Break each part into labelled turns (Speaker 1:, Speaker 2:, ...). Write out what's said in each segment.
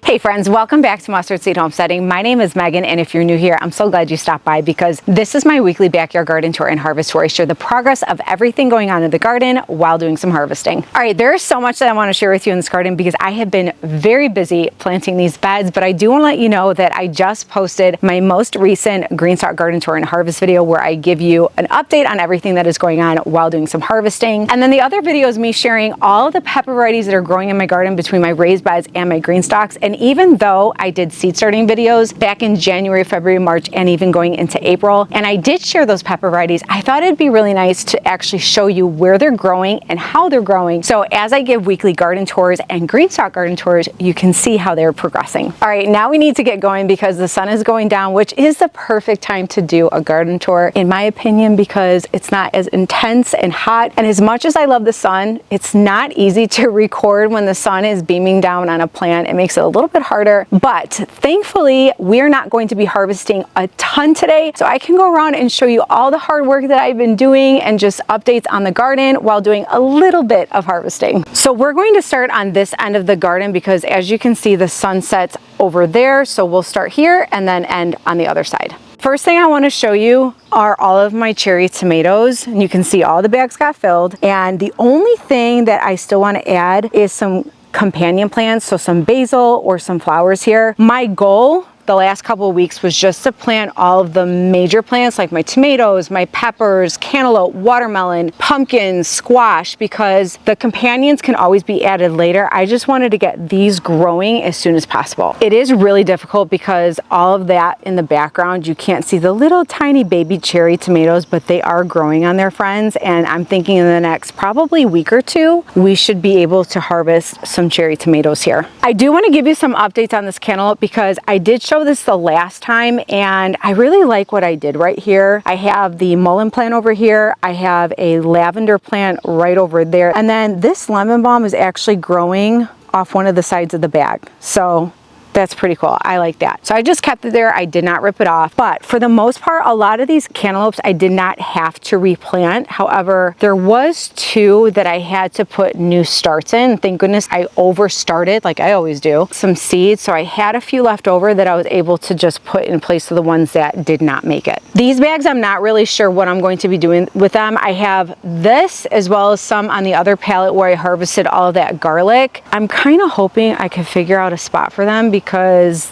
Speaker 1: Hey friends, welcome back to Mustard Seed Homesteading. My name is Megan, and if you're new here, I'm so glad you stopped by because this is my weekly backyard garden tour and harvest where I share the progress of everything going on in the garden while doing some harvesting. All right, there's so much that I want to share with you in this garden because I have been very busy planting these beds, but I do want to let you know that I just posted my most recent green stalk garden tour and harvest video where I give you an update on everything that is going on while doing some harvesting. And then the other video is me sharing all of the pepper varieties that are growing in my garden between my raised beds and my green stalks. And even though I did seed starting videos back in January, February, March, and even going into April, and I did share those pepper varieties, I thought it'd be really nice to actually show you where they're growing and how they're growing. So as I give weekly garden tours and green stalk garden tours, you can see how they're progressing. All right, now we need to get going because the sun is going down, which is the perfect time to do a garden tour, in my opinion, because it's not as intense and hot. And as much as I love the sun, it's not easy to record when the sun is beaming down on a plant. It makes it a little bit harder, but thankfully we're not going to be harvesting a ton today, so I can go around and show you all the hard work that I've been doing and just updates on the garden while doing a little bit of harvesting. So we're going to start on this end of the garden because as you can see, the sun sets over there, so we'll start here and then end on the other side. First thing I want to show you are all of my cherry tomatoes, and you can see all the bags got filled, and the only thing that I still want to add is some companion plants, so some basil or some flowers here. My goal the last couple of weeks was just to plant all of the major plants like my tomatoes, my peppers, cantaloupe, watermelon, pumpkins, squash, because the companions can always be added later. I just wanted to get these growing as soon as possible. It is really difficult because all of that in the background, you can't see the little tiny baby cherry tomatoes, but they are growing on their friends. And I'm thinking in the next probably week or two, we should be able to harvest some cherry tomatoes here. I do want to give you some updates on this cantaloupe because I did show this the last time and I really like what I did right here. I have the mullein plant over here. I have a lavender plant right over there. And then this lemon balm is actually growing off one of the sides of the bag. So that's pretty cool. I like that. So I just kept it there. I did not rip it off. But for the most part, a lot of these cantaloupes I did not have to replant. However, there was two that I had to put new starts in. Thank goodness I overstarted like I always do. Some seeds. So I had a few left over that I was able to just put in place of the ones that did not make it. These bags, I'm not really sure what I'm going to be doing with them. I have this as well as some on the other pallet where I harvested all of that garlic. I'm kind of hoping I can figure out a spot for them because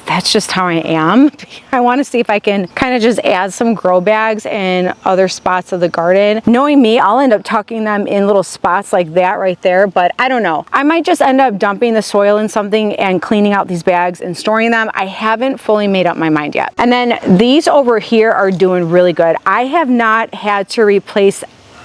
Speaker 1: that's just how I am. I want to see if I can kind of just add some grow bags in other spots of the garden. Knowing me, I'll end up tucking them in little spots like that right there, but I don't know. I might just end up dumping the soil in something and cleaning out these bags and storing them. I haven't fully made up my mind yet. And then these over here are doing really good. I have not had to replace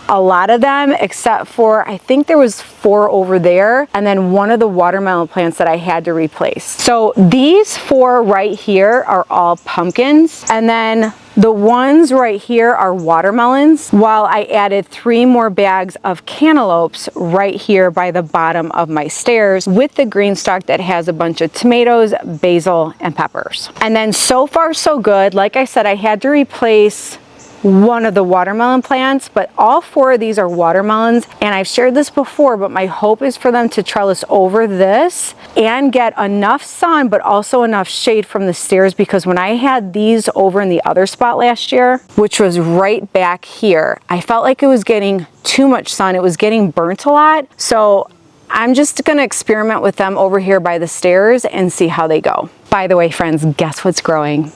Speaker 1: a lot of them except for I think there was 4 over there and then one of the watermelon plants that I had to replace. So these 4 right here are all pumpkins, and then the ones right here are watermelons, while I added 3 more bags of cantaloupes right here by the bottom of my stairs with the green stalk that has a bunch of tomatoes, basil, and peppers. And then so far so good. Like I said, I had to replace one of the watermelon plants, but all 4 of these are watermelons, and I've shared this before, but my hope is for them to trellis over this and get enough sun but also enough shade from the stairs, because when I had these over in the other spot last year, which was right back here, I felt like it was getting too much sun. It was getting burnt a lot. So I'm just gonna experiment with them over here by the stairs and see how they go. By the way, friends, guess what's growing?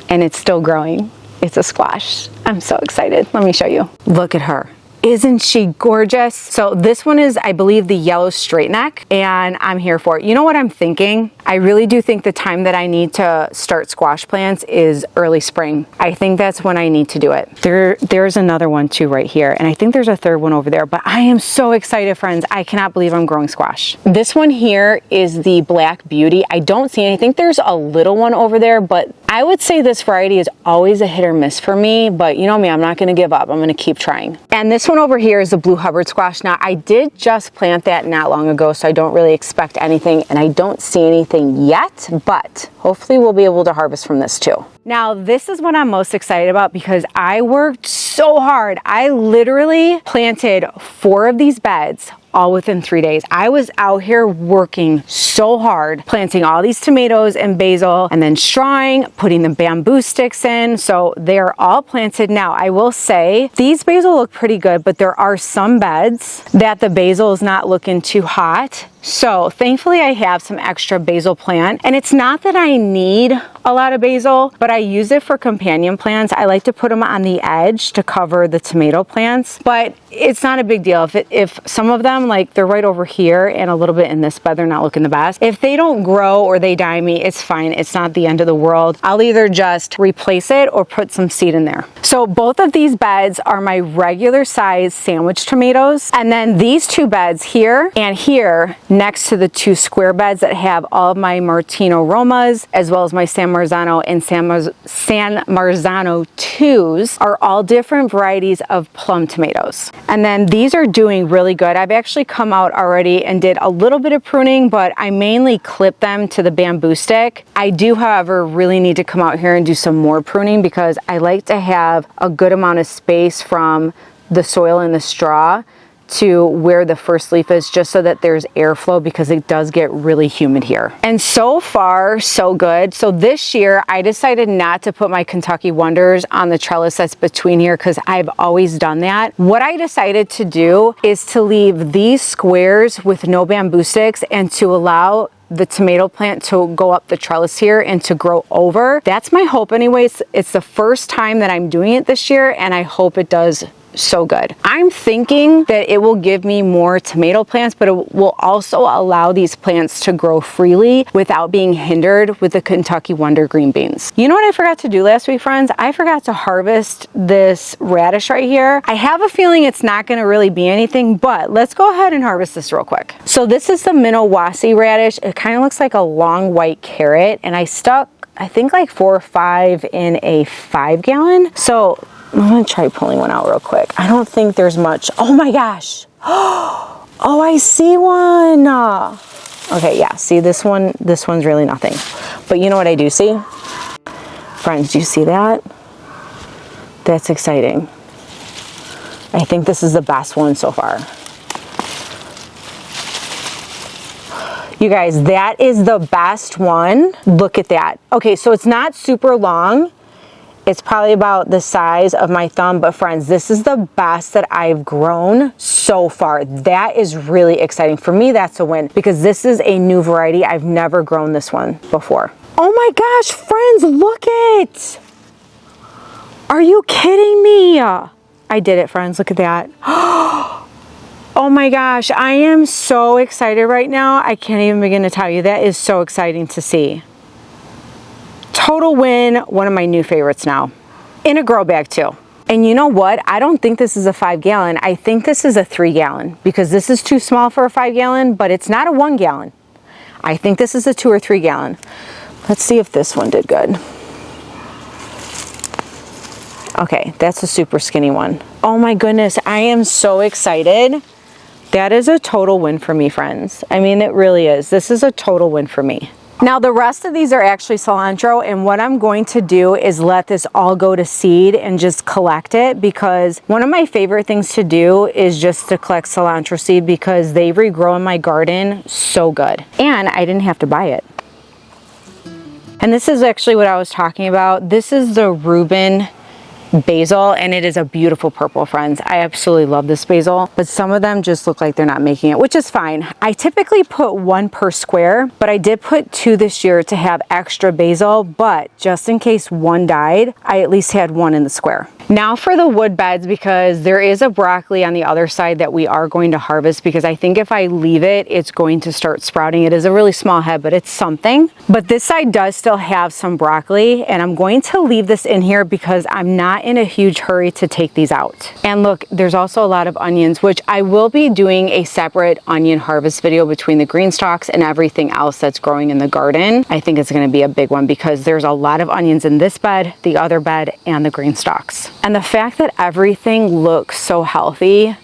Speaker 1: And it's still growing. It's a squash. I'm so excited. Let me show you. Look at her. Isn't she gorgeous? So this one is, I believe, the yellow straight neck, and I'm here for it. You know what I'm thinking? I really do think the time that I need to start squash plants is early spring. I think that's when I need to do it. There's another one too right here, and I think there's a third one over there, but I am so excited, friends. I cannot believe I'm growing squash. This one here is the Black Beauty. I don't see any. I think there's a little one over there, but I would say this variety is always a hit or miss for me, but you know me, I'm not gonna give up. I'm gonna keep trying. And this one over here is the Blue Hubbard squash. Now, I did just plant that not long ago, so I don't really expect anything, and I don't see anything yet, but hopefully we'll be able to harvest from this too. Now, this is what I'm most excited about because I worked so hard. I literally planted 4 of these beds all within 3 days. I was out here working so hard, planting all these tomatoes and basil, and then strawing, putting the bamboo sticks in. So they're all planted now. I will say these basil look pretty good, but there are some beds that the basil is not looking too hot. So thankfully I have some extra basil plant, and it's not that I need a lot of basil, but I use it for companion plants. I like to put them on the edge to cover the tomato plants, but it's not a big deal. If some of them, like they're right over here and a little bit in this bed, they're not looking the best. If they don't grow or they die me, it's fine. It's not the end of the world. I'll either just replace it or put some seed in there. So both of these beds are my regular size sandwich tomatoes. And then these 2 beds here and here next to the 2 square beds that have all of my Martino Romas, as well as my San Marzano and San Marzano 2s, are all different varieties of plum tomatoes. And then these are doing really good. I've actually come out already and did a little bit of pruning, but I mainly clip them to the bamboo stick. I do, however, really need to come out here and do some more pruning because I like to have a good amount of space from the soil and the straw to where the first leaf is, just so that there's airflow because it does get really humid here. And so far, so good. So this year, I decided not to put my Kentucky Wonders on the trellis that's between here because I've always done that. What I decided to do is to leave these squares with no bamboo sticks and to allow the tomato plant to go up the trellis here and to grow over. That's my hope anyways. It's the first time that I'm doing it this year, and I hope it does so good. I'm thinking that it will give me more tomato plants, but it will also allow these plants to grow freely without being hindered with the Kentucky Wonder green beans. You know what I forgot to do last week, friends? I forgot to harvest this radish right here. I have a feeling it's not going to really be anything, but let's go ahead and harvest this real quick. So this is the Minnowasi radish. It kind of looks like a long white carrot, and I stuck, I think, like 4 or 5 in a 5-gallon. So I'm gonna try pulling one out real quick. I don't think there's much. Oh my gosh. Oh, I see one. Okay, yeah, see this one's really nothing. But you know what I do see? Friends, do you see that? That's exciting. I think this is the best one so far. You guys, that is the best one. Look at that. Okay, so it's not super long. It's probably about the size of my thumb, but friends, this is the best that I've grown so far. That is really exciting. For me, that's a win because this is a new variety. I've never grown this one before. Oh my gosh, friends, look it. Are you kidding me? I did it, friends. Look at that. Oh my gosh, I am so excited right now. I can't even begin to tell you. That is so exciting to see. Total win, one of my new favorites now. In a grow bag too. And you know what? I don't think this is a 5-gallon. I think this is a 3-gallon because this is too small for a 5-gallon, but it's not a 1-gallon. I think this is a 2 or 3-gallon. Let's see if this one did good. Okay, that's a super skinny one. Oh my goodness, I am so excited. That is a total win for me, friends. I mean, it really is. This is a total win for me. Now the rest of these are actually cilantro, and what I'm going to do is let this all go to seed and just collect it, because one of my favorite things to do is just to collect cilantro seed because they regrow in my garden so good. And I didn't have to buy it. And this is actually what I was talking about. This is the Reuben basil, and it is a beautiful purple, friends. I absolutely love this basil, but some of them just look like they're not making it, which is fine. I typically put 1 per square, but I did put 2 this year to have extra basil, but just in case one died, I at least had 1 in the square. Now for the wood beds, because there is a broccoli on the other side that we are going to harvest, because I think if I leave it, it's going to start sprouting. It is a really small head, but it's something. But this side does still have some broccoli, and I'm going to leave this in here because I'm not in a huge hurry to take these out. And look, there's also a lot of onions, which I will be doing a separate onion harvest video between the green stalks and everything else that's growing in the garden. I think it's going to be a big one because there's a lot of onions in this bed, the other bed, and the green stalks. And the fact that everything looks so healthy,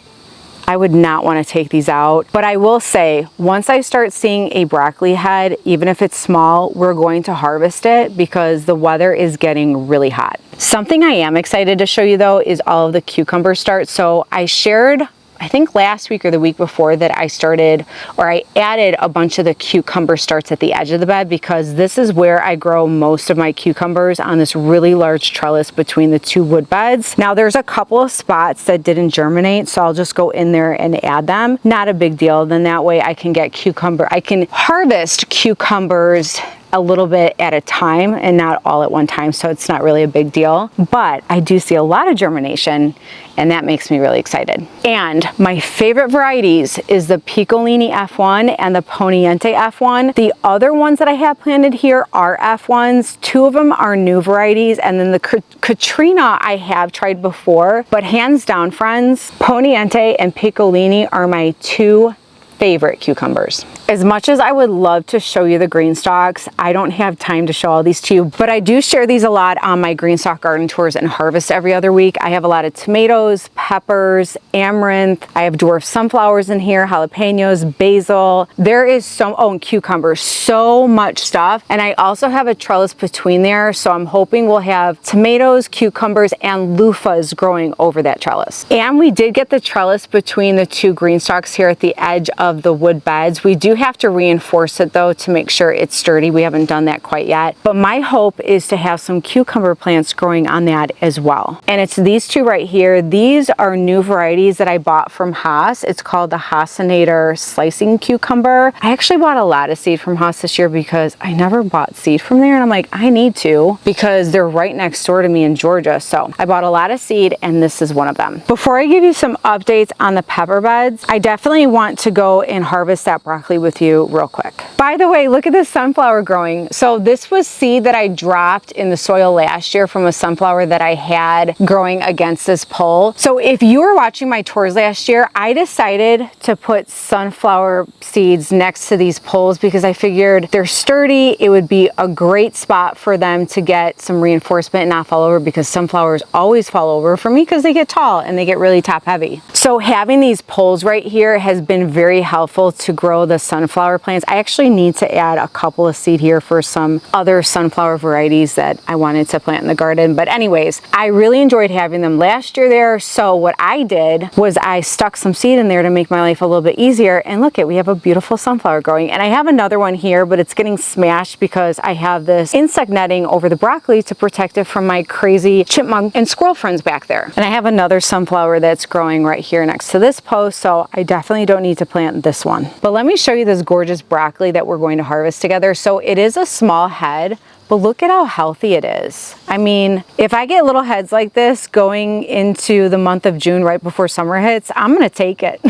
Speaker 1: I would not want to take these out. But I will say, once I start seeing a broccoli head, even if it's small, we're going to harvest it because the weather is getting really hot. Something I am excited to show you though is all of the cucumber starts. So I shared, I think last week or the week before, that I started, or I added a bunch of the cucumber starts at the edge of the bed because this is where I grow most of my cucumbers, on this really large trellis between the two wood beds. Now there's a couple of spots that didn't germinate, so I'll just go in there and add them. Not a big deal. Then that way I can I can harvest cucumbers a little bit at a time and not all at one time, so it's not really a big deal. But I do see a lot of germination, and that makes me really excited. And my favorite varieties is the Piccolini F1 and the Poniente F1. The other ones that I have planted here are F1s. Two of them are new varieties, and then the Katrina I have tried before. But hands down, friends, Poniente and Piccolini are my two favorite cucumbers. As much as I would love to show you the green stalks, I don't have time to show all these to you, but I do share these a lot on my green stalk garden tours and harvest every other week. I have a lot of tomatoes, peppers, amaranth. I have dwarf sunflowers in here, jalapenos, basil. There is and cucumbers, so much stuff. And I also have a trellis between there, so I'm hoping we'll have tomatoes, cucumbers, and loofahs growing over that trellis. And we did get the trellis between the two green stalks here at the edge of the wood beds. We do have to reinforce it though to make sure it's sturdy. We haven't done that quite yet, but my hope is to have some cucumber plants growing on that as well. And it's these two right here. These are new varieties that I bought from Haas. It's called the Haasinator slicing cucumber. I actually bought a lot of seed from Haas this year because I never bought seed from there, and I'm like, I need to, because they're right next door to me in Georgia. So I bought a lot of seed, and this is one of them. Before I give you some updates on the pepper beds, I definitely want to go and harvest that broccoli with you real quick. By the way, look at this sunflower growing. So this was seed that I dropped in the soil last year from a sunflower that I had growing against this pole. So if you were watching my tours last year, I decided to put sunflower seeds next to these poles because I figured they're sturdy. It would be a great spot for them to get some reinforcement and not fall over, because sunflowers always fall over for me because they get tall and they get really top heavy. So having these poles right here has been very helpful to grow the sunflower plants. I actually need to add a couple of seed here for some other sunflower varieties that I wanted to plant in the garden. But anyways, I really enjoyed having them last year there. So what I did was I stuck some seed in there to make my life a little bit easier. And look, we have a beautiful sunflower growing. And I have another one here, but it's getting smashed because I have this insect netting over the broccoli to protect it from my crazy chipmunk and squirrel friends back there. And I have another sunflower that's growing right here next to this post. So I definitely don't need to plant this one. But let me show you this gorgeous broccoli that we're going to harvest together. So it is a small head, but look at how healthy it is. I mean, if I get little heads like this going into the month of June right before summer hits, I'm gonna take it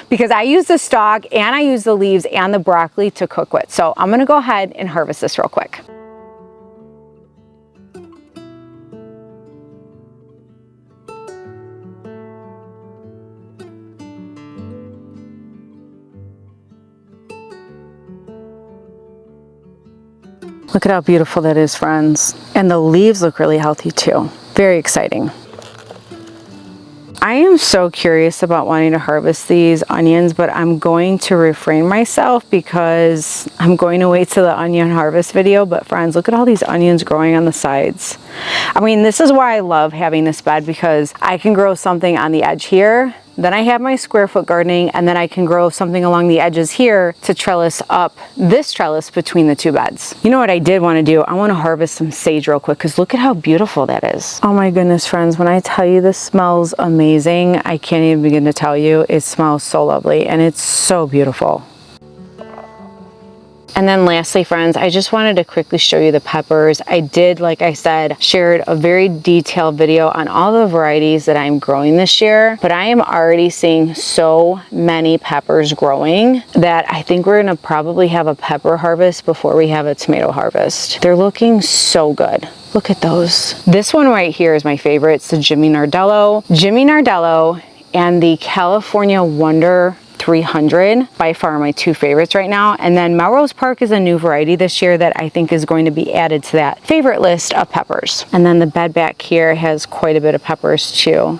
Speaker 1: because I use the stalk and I use the leaves and the broccoli to cook with. So I'm gonna go ahead and harvest this real quick. Look at how beautiful that is, friends. And the leaves look really healthy too. Very exciting. I am so curious about wanting to harvest these onions, but I'm going to refrain myself because I'm going to wait till the onion harvest video. But friends, look at all these onions growing on the sides. I mean, this is why I love having this bed, because I can grow something on the edge here. Then I have my square foot gardening, and then I can grow something along the edges here to trellis up this trellis between the two beds. You know what I did want to do? I want to harvest some sage real quick, because look at how beautiful that is. Oh my goodness, friends, when I tell you this smells amazing, I can't even begin to tell you. It smells so lovely, and it's so beautiful. And then lastly, friends, I just wanted to quickly show you the peppers. I did, like I said, shared a very detailed video on all the varieties that I'm growing this year, but I am already seeing so many peppers growing that I think we're gonna probably have a pepper harvest before we have a tomato harvest. They're looking so good. Look at those. This one right here is my favorite. It's the Jimmy Nardello. Jimmy Nardello and the California Wonder 300, by far my two favorites right now. And then Melrose Park is a new variety this year that I think is going to be added to that favorite list of peppers. And then the bed back here has quite a bit of peppers too.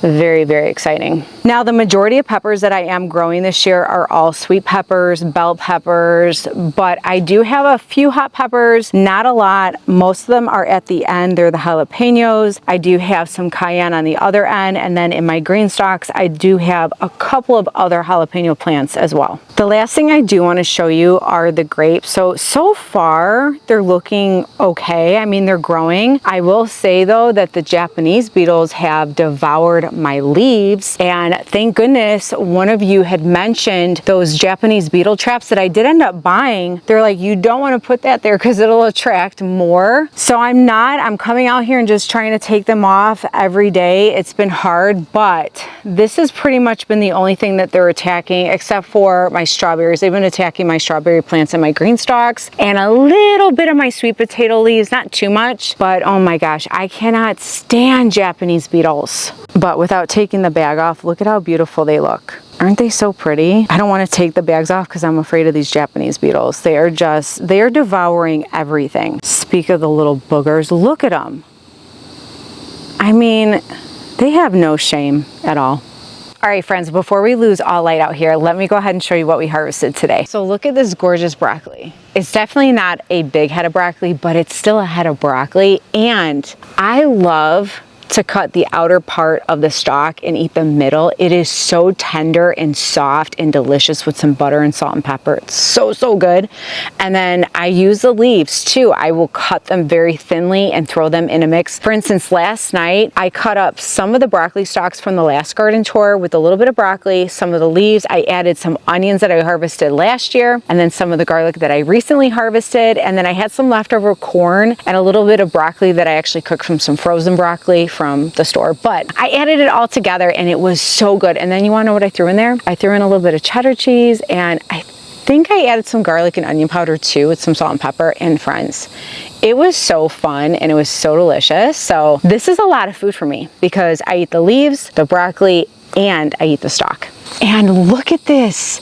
Speaker 1: Very, very exciting. Now, the majority of peppers that I am growing this year are all sweet peppers, bell peppers, but I do have a few hot peppers, not a lot. Most of them are at the end. They're the jalapenos. I do have some cayenne on the other end, and then in my green stalks, I do have a couple of other jalapeno plants as well. The last thing I do want to show you are the grapes. So far, they're looking okay. I mean, they're growing. I will say though that the Japanese beetles have devoured my leaves, and thank goodness one of you had mentioned those Japanese beetle traps that I did end up buying. They're like, you don't want to put that there because it'll attract more. So I'm coming out here and just trying to take them off every day. It's been hard, but this has pretty much been the only thing that they're attacking, except for my strawberries. They've been attacking my strawberry plants and my green stalks and a little bit of my sweet potato leaves, not too much, but oh my gosh, I cannot stand Japanese beetles. But without taking the bag off, look at how beautiful they look. Aren't they so pretty? I don't want to take the bags off because I'm afraid of these Japanese beetles. They are devouring everything. Speak of the little boogers, look at them. I mean, they have no shame at all. All right, friends, before we lose all light out here, let me go ahead and show you what we harvested today. So look at this gorgeous broccoli. It's definitely not a big head of broccoli, but it's still a head of broccoli. And I love to cut the outer part of the stalk and eat the middle. It is so tender and soft and delicious with some butter and salt and pepper. It's so, so good. And then I use the leaves too. I will cut them very thinly and throw them in a mix. For instance, last night, I cut up some of the broccoli stalks from the last garden tour with a little bit of broccoli, some of the leaves. I added some onions that I harvested last year, and then some of the garlic that I recently harvested. And then I had some leftover corn and a little bit of broccoli that I actually cooked from some frozen broccoli from the store, but I added it all together and it was so good. And then you want to know what I threw in there? I threw in a little bit of cheddar cheese, and I think I added some garlic and onion powder too with some salt and pepper. And friends, it was so fun and it was so delicious. So this is a lot of food for me because I eat the leaves, the broccoli, and I eat the stalk. And look at this.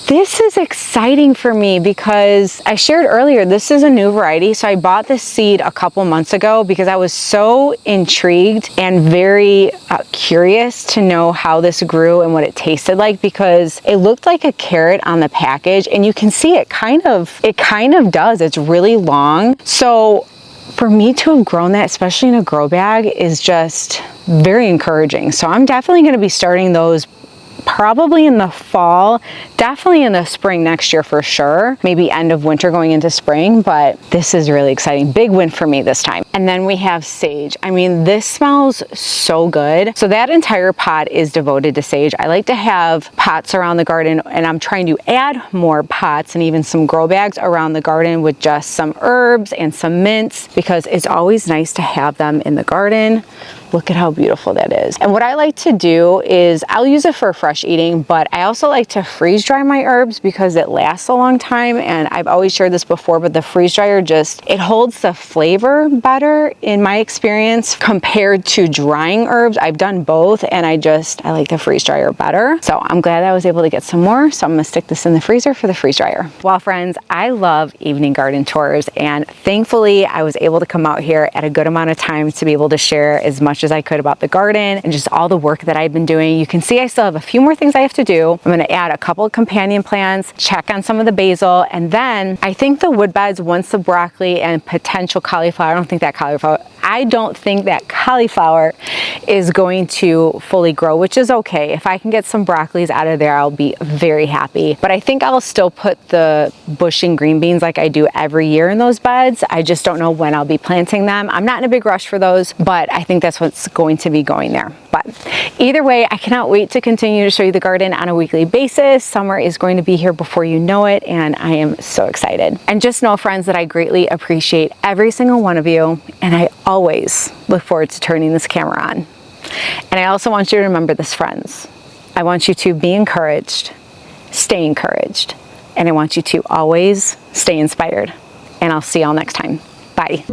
Speaker 1: This is exciting for me because I shared earlier, this is a new variety. So I bought this seed a couple months ago because I was so intrigued and very curious to know how this grew and what it tasted like, because it looked like a carrot on the package, and you can see it kind of does. It's really long. So for me to have grown that, especially in a grow bag, is just very encouraging. So I'm definitely going to be starting those probably in the fall, definitely in the spring next year for sure, maybe end of winter going into spring, but this is really exciting. Big win for me this time. And then we have sage. I mean, this smells so good. So that entire pot is devoted to sage. I like to have pots around the garden, and I'm trying to add more pots and even some grow bags around the garden with just some herbs and some mints, because it's always nice to have them in the garden. Look at how beautiful that is. And what I like to do is I'll use it for fresh eating, but I also like to freeze dry my herbs because it lasts a long time. And I've always shared this before, but the freeze dryer it holds the flavor better in my experience compared to drying herbs. I've done both, and I like the freeze dryer better. So I'm glad I was able to get some more. So I'm gonna stick this in the freezer for the freeze dryer. Well, friends, I love evening garden tours, and thankfully I was able to come out here at a good amount of time to be able to share as much as I could about the garden and just all the work that I've been doing. You can see I still have a few more things I have to do. I'm going to add a couple of companion plants, check on some of the basil, and then I think the wood beds, once the broccoli and potential cauliflower, I don't think that cauliflower I don't think that cauliflower is going to fully grow, which is okay. If I can get some broccolis out of there, I'll be very happy. But I think I'll still put the bushing green beans like I do every year in those beds. I just don't know when I'll be planting them. I'm not in a big rush for those, but I think that's what's going to be going there. But either way, I cannot wait to continue to show you the garden on a weekly basis. Summer is going to be here before you know it, and I am so excited. And just know, friends, that I greatly appreciate every single one of you, and I always look forward to turning this camera on. And I also want you to remember this, friends. I want you to be encouraged, stay encouraged, and I want you to always stay inspired. And I'll see y'all next time. Bye.